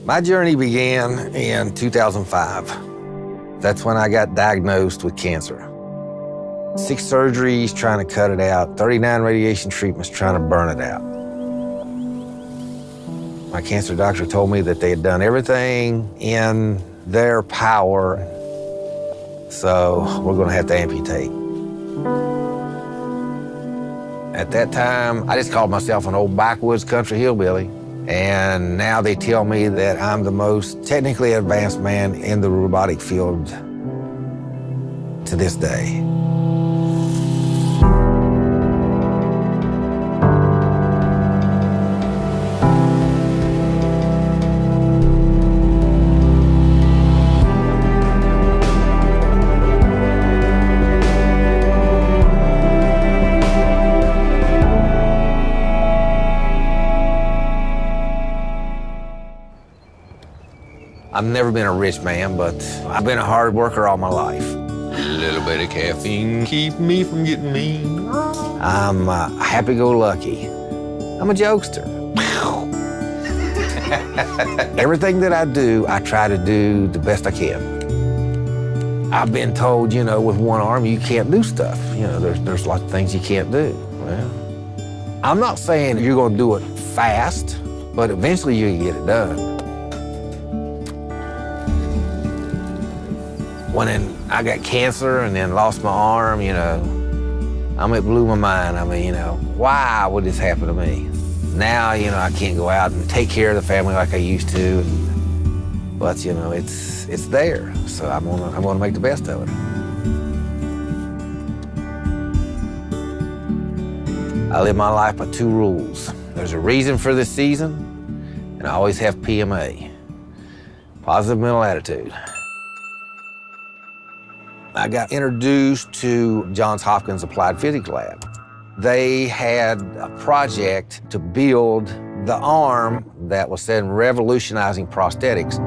My journey began in 2005. That's when I got diagnosed with cancer. 6 surgeries trying to cut it out, 39 radiation treatments trying to burn it out. My cancer doctor told me that they had done everything in their power, so we're gonna have to amputate. At that time, I just called myself an old backwoods country hillbilly, and now they tell me that I'm the most technically advanced man in the robotic field to this day. I've never been a rich man, but I've been a hard worker all my life. A little bit of caffeine keep me from getting mean. I'm happy-go-lucky. I'm a jokester. Everything that I do, I try to do the best I can. I've been told, you know, with one arm, you can't do stuff. You know, there's lots of things you can't do. Well, I'm not saying you're gonna do it fast, but eventually you can get it done. When I got cancer and then lost my arm, you know, it blew my mind. I mean, you know, why would this happen to me? Now, you know, I can't go out and take care of the family like I used to, but, you know, it's there, so I'm gonna make the best of it. I live my life by 2 rules. There's a reason for this season, and I always have PMA, positive mental attitude. I got introduced to Johns Hopkins Applied Physics Lab. They had a project to build the arm that was then revolutionizing prosthetics.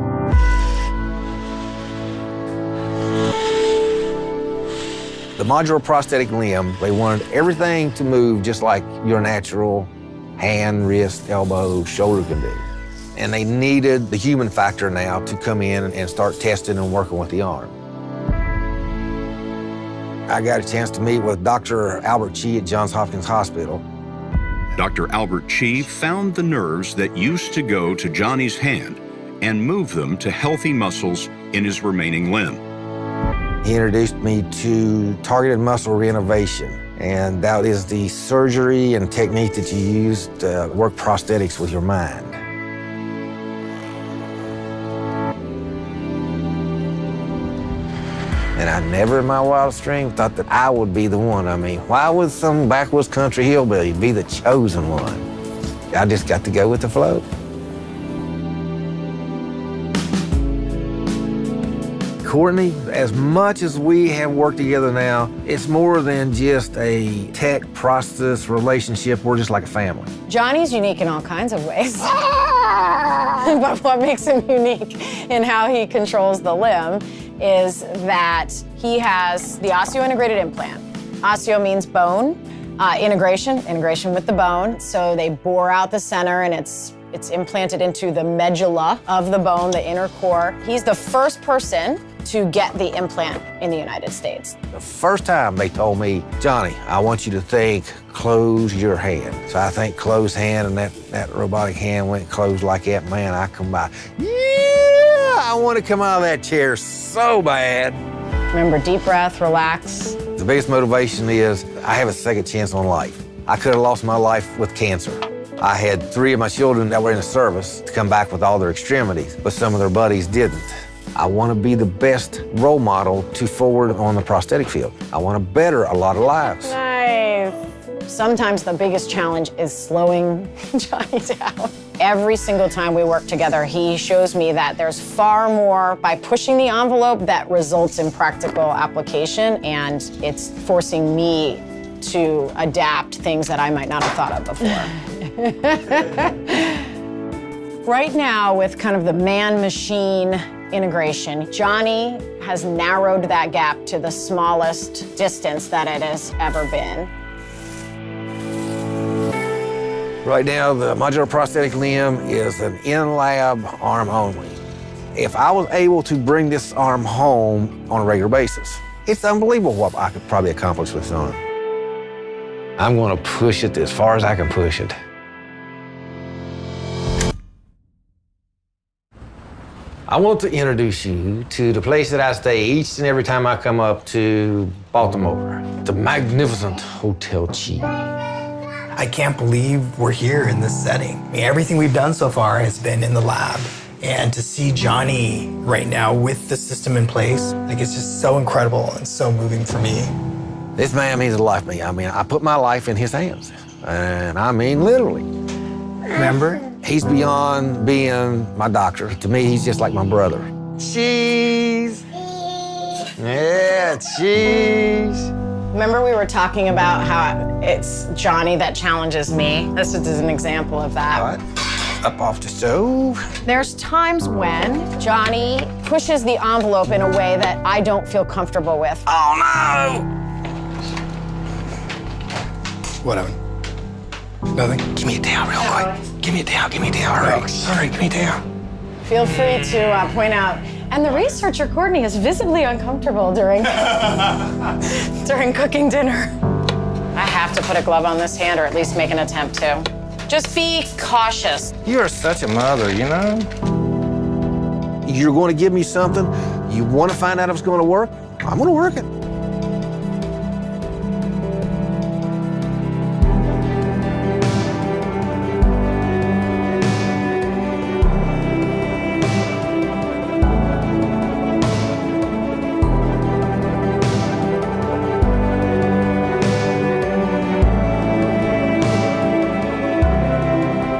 The modular prosthetic limb, they wanted everything to move just like your natural hand, wrist, elbow, shoulder can do. And they needed the human factor now to come in and start testing and working with the arm. I got a chance to meet with Dr. Albert Chi at Johns Hopkins Hospital. Dr. Albert Chi found the nerves that used to go to Johnny's hand and moved them to healthy muscles in his remaining limb. He introduced me to targeted muscle reinnervation, and that is the surgery and technique that you use to work prosthetics with your mind. And I never in my wildest dream thought that I would be the one. I mean, why would some backwoods country hillbilly be the chosen one? I just got to go with the flow. Courtney, as much as we have worked together now, it's more than just a tech-prosthetics relationship. We're just like a family. Johnny's unique in all kinds of ways. But what makes him unique in how he controls the limb is that he has the osseointegrated implant. Osseo means bone, integration with the bone. So they bore out the center and it's implanted into the medulla of the bone, the inner core. He's the first person to get the implant in the United States. The first time they told me, Johnny, I want you to think, close your hand. So I think closed hand, and that robotic hand went closed like that. Man, I come by, yeah, I want to come out of that chair so bad. Remember, deep breath, relax. The biggest motivation is I have a second chance on life. I could have lost my life with cancer. I had 3 of my children that were in the service to come back with all their extremities, but some of their buddies didn't. I want to be the best role model to forward on the prosthetic field. I want to better a lot of lives. Nice. Sometimes the biggest challenge is slowing Johnny down. Every single time we work together, he shows me that there's far more by pushing the envelope that results in practical application, and it's forcing me to adapt things that I might not have thought of before. Right now, with kind of the man-machine integration, Johnny has narrowed that gap to the smallest distance that it has ever been. Right now, the modular prosthetic limb is an in-lab arm only. If I was able to bring this arm home on a regular basis, it's unbelievable what I could probably accomplish with this arm. I'm gonna push it as far as I can push it. I want to introduce you to the place that I stay each and every time I come up to Baltimore, the magnificent Hotel Chi. I can't believe we're here in this setting. I mean, everything we've done so far has been in the lab. And to see Johnny right now with the system in place, like it's just so incredible and so moving for me. This man means a lot to me. I mean, I put my life in his hands. And I mean, literally. Remember? He's beyond being my doctor. To me, he's just like my brother. Cheese. Yeah, cheese. Remember we were talking about how it's Johnny that challenges me? This is an example of that. All right. Up off the stove. There's times when Johnny pushes the envelope in a way that I don't feel comfortable with. Oh, no. Whatever. Nothing? Give me a towel real quick. Give me a towel, give me a towel. Hurry, hurry, give me a towel. Feel free to point out. And the researcher, Courtney, is visibly uncomfortable during cooking dinner. I have to put a glove on this hand, or at least make an attempt to. Just be cautious. You're such a mother, you know? You're going to give me something, you want to find out if it's going to work, I'm going to work it.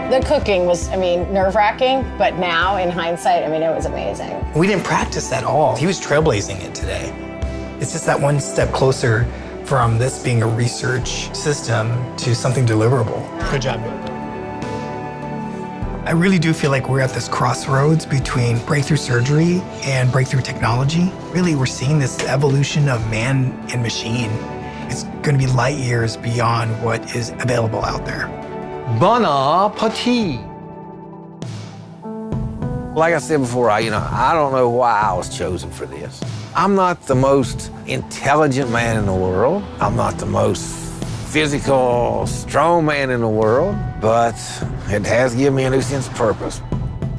The cooking was, nerve-wracking, but now, in hindsight, it was amazing. We didn't practice at all. He was trailblazing it today. It's just that one step closer from this being a research system to something deliverable. Good job. I really do feel like we're at this crossroads between breakthrough surgery and breakthrough technology. Really, we're seeing this evolution of man and machine. It's going to be light years beyond what is available out there. Bon appetit. Like I said before, I don't know why I was chosen for this. I'm not the most intelligent man in the world. I'm not the most physical, strong man in the world, but it has given me a new sense of purpose.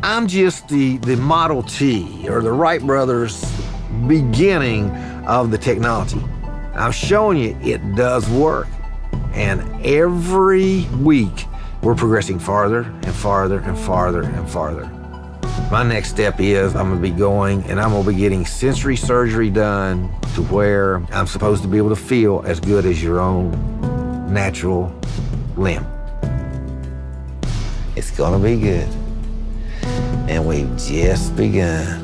I'm just the Model T, or the Wright brothers' beginning of the technology. I'm showing you it does work. And every week, we're progressing farther and farther and farther and farther. My next step is I'm gonna be going and I'm gonna be getting sensory surgery done to where I'm supposed to be able to feel as good as your own natural limb. It's gonna be good. And we've just begun.